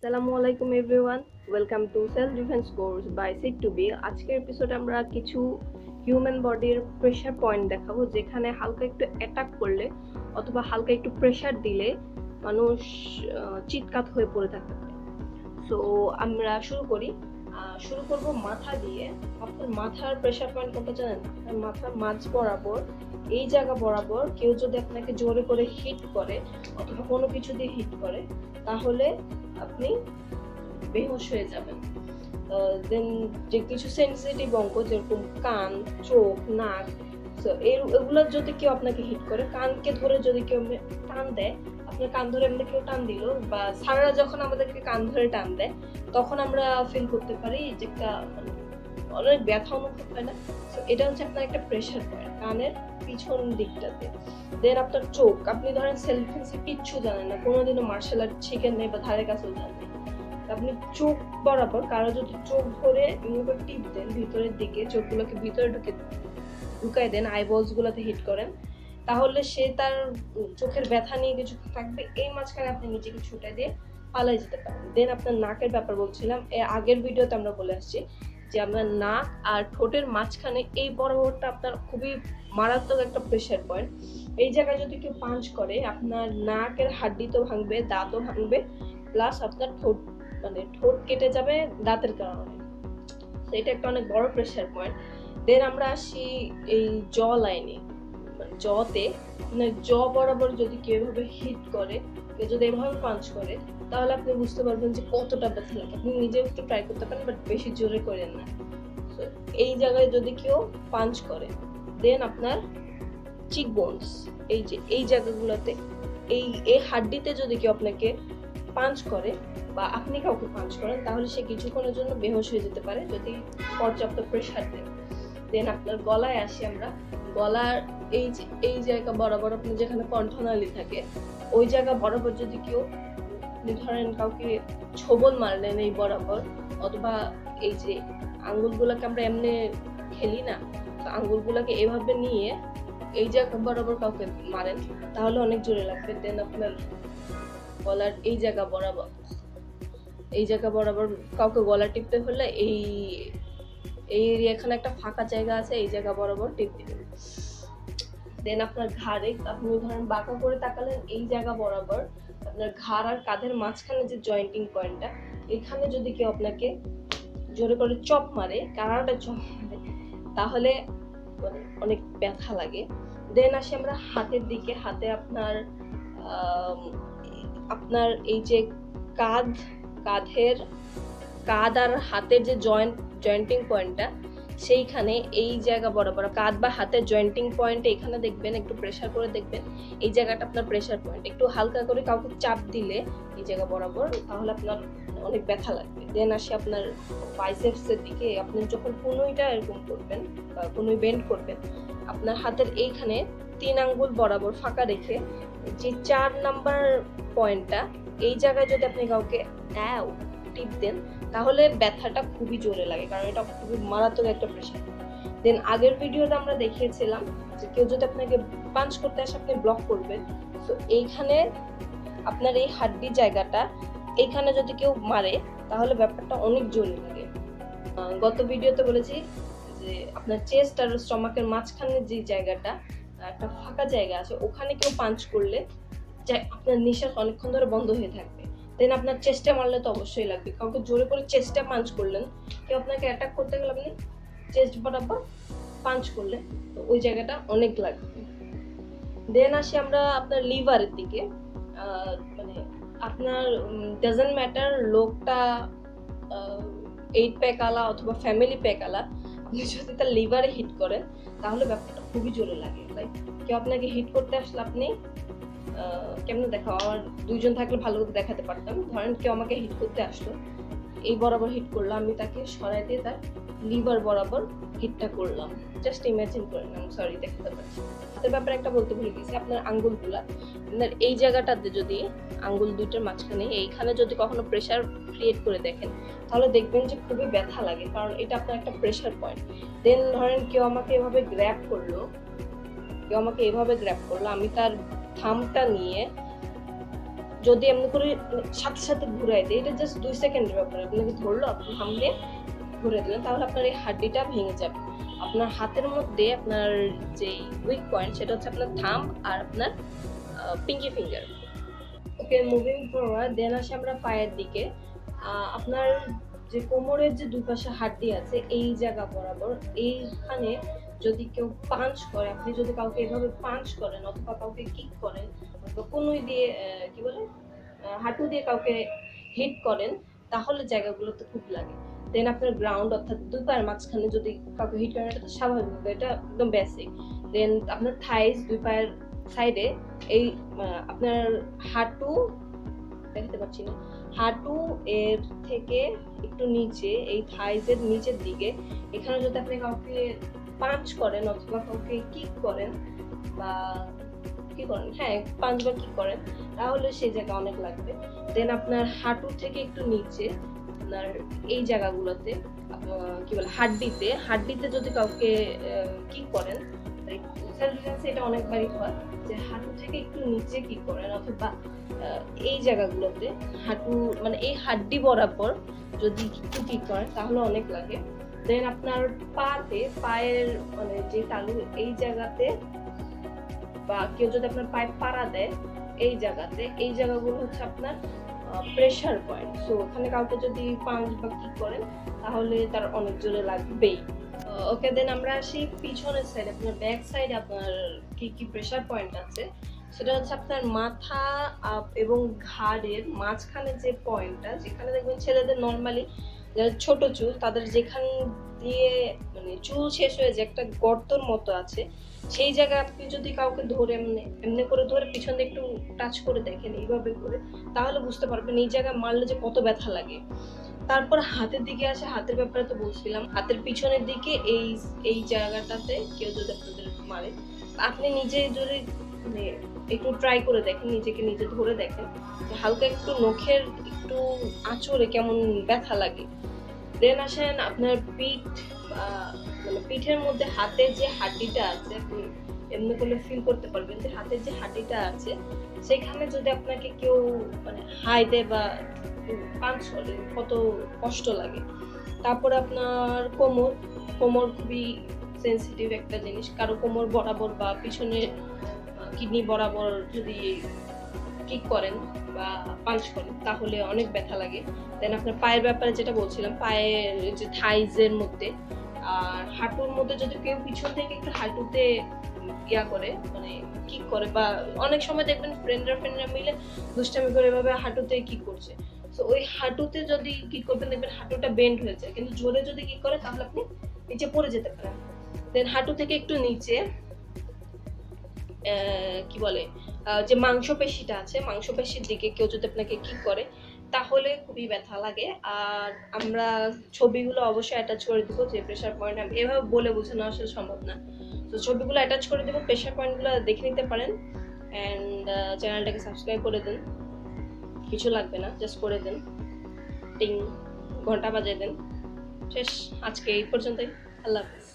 আসসালামু আলাইকুম everyone, welcome to self defence course by sit to be. আজকের এপিসোডে আমরা কিছু হিউম্যান বডির প্রেশার পয়েন্ট দেখাবো, যেখানে হালকা একটু অ্যাটাক করলে অথবা হালকা একটু প্রেশার দিলে মানুষ চিৎকার হয়ে পড়ে থাকতে পারে। সো আমরা শুরু করব মাথা দিয়ে। আপনার মাথার প্রেশার পয়েন্ট কোনটা জানেন? মাথার মাঝ বরাবর, এই জায়গা বরাবর কেউ যদি আপনাকে জোরে করে হিট করে অথবা কোনো কিছু দিয়ে হিট করে, তাহলে আপনি বেহুশ হয়ে যাবেন। দেন যে কিছু সেন্সিটিভ অঙ্গ যেরকম কান, চোখ, নাক, এগুলো যদি কেউ আপনাকে হিট করে, কানকে ধরে যদি কেউ টান দেয়, আপনার কান ধরে এমনি কেউ টান দিল, বা স্যাররা যখন আমাদেরকে কান ধরে টান দেয় তখন আমরা ফিল করতে পারি যে একটা অনেক ব্যথা অনুভব হয় না। তো এটা হচ্ছে আপনার একটা প্রেশার পয়েন্ট কানের পিছন দিকটাতে। দেন আপনার চোখ, আপনি ধরেন সেলফ ডিফেন্সে কিচ্ছু জানেন না, কোনোদিনও মার্শাল আর্ট শিখেন নেই বা ধারে কাছেও জানেন না, আপনি চোখ বরাবর কারো যদি চোখ ধরে টিপ দেন ভিতরের দিকে, চোখগুলোকে ভিতরে ঢুকাই দেন, আইবলস গুলোতে হিট করেন, তাহলে সে তার চোখের ব্যথা নিয়ে কিছু থাকবে, এই মাঝখানে আপনি নিজেকে ছুটে দিয়ে পালাই যেতে পারেন। দেন আপনার নাকের ব্যাপার বলছিলাম, এর আগের ভিডিওতে আমরা বলে আসছি যে আপনার নাক আর ঠোঁটের মাঝখানে এই বরাবরটা আপনার খুবই মারাত্মক একটা প্রেশার পয়েন্ট। এই জায়গায় যদি কেউ পাঞ্চ করে, আপনার নাকের হাড্ডি তো ভাঙবে, দাঁতও ভাঙবে, প্লাস আপনার ঠোঁট কেটে যাবে দাঁতের কারণে। এটা একটা অনেক বড় প্রেশার পয়েন্ট। দেন আমরা আসি এই জ লাইনে, জতে জ বরাবর যদি কেউ এভাবে হিট করে, কেউ যদি এভাবে পাঞ্চ করে, তাহলে আপনি বুঝতে পারবেন যে কতটা ব্যথা লাগে। আপনি নিজে একটু ট্রাই করতে পারেন, বাট বেশি জোরে করেন না। এই জায়গায় যদি কেউ পাঞ্চ করে, দেন আপনার চিক বোনস, এই জায়গাগুলোতে, এই হাড্ডিতে যদি কেউ আপনাকে পাঞ্চ করে বা আপনি কাউকে পাঞ্চ করেন, তাহলে সে কিছুক্ষণের জন্য বেহুশ হয়ে যেতে পারে যদি পর্যাপ্ত প্রেশার দেন। দেন আপনার গলায় আসি আমরা। গলার এই জায়গা বরাবর, আপনি যেখানে কণ্ঠনালী থাকে, ওই জায়গা বরাবর যদি কেউ, ধরেন কাউকে ছোবল মারলেন এই বরাবর, অথবা এই যে আঙ্গুলগুলোকে আমরা এমনি খেলি না, আঙ্গুলগুলোকে এভাবে নিয়ে এই জায়গা বরাবর কাউকে মারেন, তাহলে অনেক জোরে লাগবে। দেন আপনার গলার এই জায়গা বরাবর কাউকে গলা টিপতে হলে এই এখানে একটা ফাঁকা জায়গা আছে, এই জায়গা বরাবর টিপ দিবেন। দেন আপনার ঘাড়ে, আপনি ধরেন বাঁকা করে তাকালেন, এই জায়গা বরাবর আপনার ঘাড় আর কাঁধের মাঝখানে যে জয়েন্টিং পয়েন্টটা, এখানে যদি কেউ আপনাকে জোরে করে চপ মারে, কারাটা চপ মারে, তাহলে অনেক ব্যথা লাগে। দেন আসি আমরা হাতের দিকে। হাতে আপনার এই যে কাঁধ আর হাতের যে জয়েন্টিং পয়েন্টটা, সেইখানে এই জায়গা বরাবর কাঁধ বা হাতের জয়েন্টিং পয়েন্টে এখানে দেখবেন, একটু প্রেসার করে দেখবেন, এই জায়গাটা আপনার প্রেসার পয়েন্ট। একটু হালকা করে কাউকে চাপ দিলে এই জায়গা বরাবর, তাহলে আপনার অনেক ব্যথা লাগবে। দেন আসি আপনার বাইসেপসের দিকে। আপনি যখন কনুইটা এরকম করবেন বা কনুই বেন্ড করবেন, আপনার হাতের এইখানে 3 আঙ্গুল বরাবর ফাঁকা রেখে যে 4 নাম্বার পয়েন্টটা, এই জায়গায় যদি আপনি কাউকে টিপ দেন, তাহলে ব্যথাটা খুবই জোরে লাগে, কারণ এটা খুবই মারাত্মক একটা প্রেশার। দেন আগের ভিডিওতে আমরা দেখিয়েছিলাম যে কেউ যদি আপনাকে পাঞ্চ করতে আসে, আপনি ব্লক করবেন। তো এইখানে আপনার এই হাড্ডি জায়গাটা, এইখানে যদি কেউ মারে, তাহলে ব্যাপারটা অনেক জোরে লাগে। গত ভিডিওতে বলেছি যে আপনার চেস্ট আর স্টমাকের মাঝখানে যে জায়গাটা একটা ফাঁকা জায়গা আছে, ওখানে কেউ পাঞ্চ করলে আপনার নিঃশ্বাস অনেকক্ষণ ধরে বন্ধ হয়ে থাকবে। দেন আপনার চেস্টে মারলে তো অবশ্যই লাগবে। কাউকে জোরে করে চেস্টে পাঞ্চ করলেন, কেউ আপনাকে অ্যাটাক করতে গেলে আপনি চেস্ট বরাবর পাঞ্চ করলে, তো ওই জায়গাটা অনেক লাগবে। দেন আসি আমরা আপনার লিভারের দিকে। মানে আপনার ডাজন্ট ম্যাটার লোকটা 8 প্যাক আলা অথবা ফ্যামিলি প্যাক আলা, আপনি যদি তার লিভারে হিট করেন, তাহলে ব্যাপারটা খুবই জোরে লাগে। লাইক কেউ আপনাকে হিট করতে আসলে আপনি কেমনে দেখাও, আমার 2 জন থাকলে ভালো করে দেখাতে পারতাম। ধরেন কেউ আমাকে হিট করতে আসলো, এই বরাবর হিট করলো, আমি তাকে সরাই দিয়ে তার লিভার বরাবর হিটটা করলাম। জাস্ট ইমাজিন করেন, আমি সরি দেখাতে পারছি। হাতের ব্যাপারে একটা বলতে ভুলে গেছি, আপনার আঙ্গুলগুলা, আপনার এই জায়গাটাতে যদি আঙ্গুল দুইটার মাঝখানে এইখানে যদি কখনো প্রেশার ক্রিয়েট করে দেখেন, তাহলে দেখবেন যে খুবই ব্যথা লাগে, কারণ এটা আপনার একটা প্রেশার পয়েন্ট। দেন ধরেন কেউ আমাকে এভাবে গ্র্যাব করলো, আমি তার থামটা নিয়ে যদি এমনি করে সাথে সাথে ঘুরাই দেয়, এটা জাস্ট 2 সেকেন্ডের ব্যাপার। আপনাকে ধরলো, আপনি থামলে ঘুরে দিলেন, তাহলে আপনার এই হাড্ডিটা ভেঙে যাবে। আপনার হাতের মধ্যে আপনার যে উইক পয়েন্ট সেটা হচ্ছে আপনার থাম্ব আর আপনার পিঙ্কি ফিঙ্গার। ওকে, মুভিং ফরওয়ার্ড। দেন আসি আমরা পায়ের দিকে। আপনার যে কোমরের যে দুই পাশে হাড্ডি আছে এই জায়গা বরাবর, এইখানে যদি কেউ পাঞ্চ করে, আপনি যদি কাউকে এভাবে পাঞ্চ করেন অথবা কাউকে কিক করেন অথবা কনুই দিয়ে কি বলে হাঁটু দিয়ে কাউকে হিট করেন, তাহলে জায়গাগুলোতে খুব লাগে। দেন আপনার গ্রাউন্ড অর্থাৎ দুই পায়ের মাঝখানে যদি কাউকে হিট করেন, এটা তো স্বাভাবিক, এটা একদম বেসিক। দেন আপনার থাইস, দুই পায়ের সাইডে এই আপনার হাঁটু দেখাতে পাচ্ছি না, হাঁটু এর থেকে একটু নিচে এই থাইজের নিচের দিকে, এখানে যদি আপনি কাউকে পাঞ্চ করেন অথবা কাউকে কিক করেন বা কি করেন, হ্যাঁ 5 বার কিক করেন, তাহলে সেই জায়গা অনেক লাগবে। দেন আপনার হাঁটু থেকে একটু নিচে আপনার এই জায়গাগুলোতে কি বলে হাড্ডিতে যদি কাউকে কিক করেন, সেলফ ডিফেন্স এটা অনেকবারই হয় যে হাঁটু থেকে একটু নিচে কিক করেন অথবা এই জায়গাগুলোতে হাঁটু মানে এই হাড্ডি বরাবর যদি একটু কিক করেন তাহলে অনেক লাগে। দেন আপনার পায়ের মানে যে তালু এই জায়গাতে, বা কেউ যদি আপনার পায়ে পাড়া দেয় এই জায়গাগুলো হচ্ছে আপনার প্রেসার পয়েন্ট। সো ওখানে কাউকে যদি পাঞ্চ বা কিক করেন তাহলে তার অনেক জোরে লাগবেই। ওকে, দেন আমরা আসি পিছনের সাইড, আপনার ব্যাক সাইড আপনার কি প্রেসার পয়েন্ট আছে। সেটা হচ্ছে আপনার মাথা এবং ঘাড়ের মাঝখানে যে পয়েন্টটা, যেখানে দেখবেন ছেলেদের নর্মালি যারা ছোট চুল তাদের যেখান দিয়ে মানে চুল শেষ হয়ে যে একটা গর্তর মতো আছে, সেই জায়গায় আপনি যদি কাউকে ধরে এমনি করে ধরে পিছন দিয়ে একটু টাচ করে দেখেন এইভাবে করে, তাহলে বুঝতে পারবেন এই জায়গায় মারলে যে কত ব্যথা লাগে। তারপর হাতের দিকে আসে, হাতের ব্যাপারে তো বলছিলাম, হাতের পিছনের দিকে এই জায়গাটাতে কেউ যদি আপনাদের মারে, আপনি নিজে যদি মানে একটু ট্রাই করে দেখেন, নিজেকে নিজে ধরে দেখেন হালকা একটু নখের একটু আঁচড়ে কেমন ব্যথা লাগে। দেন আসেন আপনার পিঠ, মানে পিঠের মধ্যে হাতের যে হাড্ডিটা আছে, আপনি এমনি করলে ফিল করতে পারবেন যে হাতের যে হাড্ডিটা আছে সেখানে যদি আপনাকে কেউ মানে হাই দেয় বা পাঞ্চ করে কত কষ্ট লাগে। তারপরে আপনার কোমর খুবই সেন্সিটিভ একটা জিনিস, কারো কোমর বরাবর বা পিছনে কিডনি বরাবর যদি কিক করেন বা পাঞ্চ করেন তাহলে অনেক ব্যথা লাগে। দেন আপনার পায়ের ব্যাপারে যেটা বলছিলাম, পায়ের যে থাইজের মধ্যে আর হাঁটুর মধ্যে যদি কেউ পিছন থেকে একটু হাঁটুতে করে মানে কিক করে, বা অনেক সময় দেখবেন ফ্রেন্ডরা মিলে দুষ্টামি করে এভাবে হাঁটুতে কিক করছে, তো ওই হাঁটুতে যদি কিক করবেন দেখবেন হাঁটুটা বেন্ড হয়ে যায়, কিন্তু জোরে যদি কিক করে তাহলে আপনি নিচে পড়ে যেতে পারেন। দেন হাঁটু থেকে একটু নিচে কি বলে যে মাংসপেশিটা আছে, মাংসপেশির দিকে কেউ যদি আপনাকে কিক করে তাহলে খুবই ব্যথা লাগে। আর আমরা ছবিগুলো অবশ্যই অ্যাটাচ করে দিব, যে প্রেসার পয়েন্ট আমি এভাবে বলে বোঝানো আসলে সম্ভব না, তো ছবিগুলো অ্যাটাচ করে দেবো, প্রেসার পয়েন্টগুলো দেখে নিতে পারেন। অ্যান্ড চ্যানেলটাকে সাবস্ক্রাইব করে দেন, কিছু লাগবে না, জাস্ট করে দেন, টিং ঘন্টা বাজিয়ে দেন। শেষ, আজকে এই পর্যন্তই, আল্লাহ হাফেজ।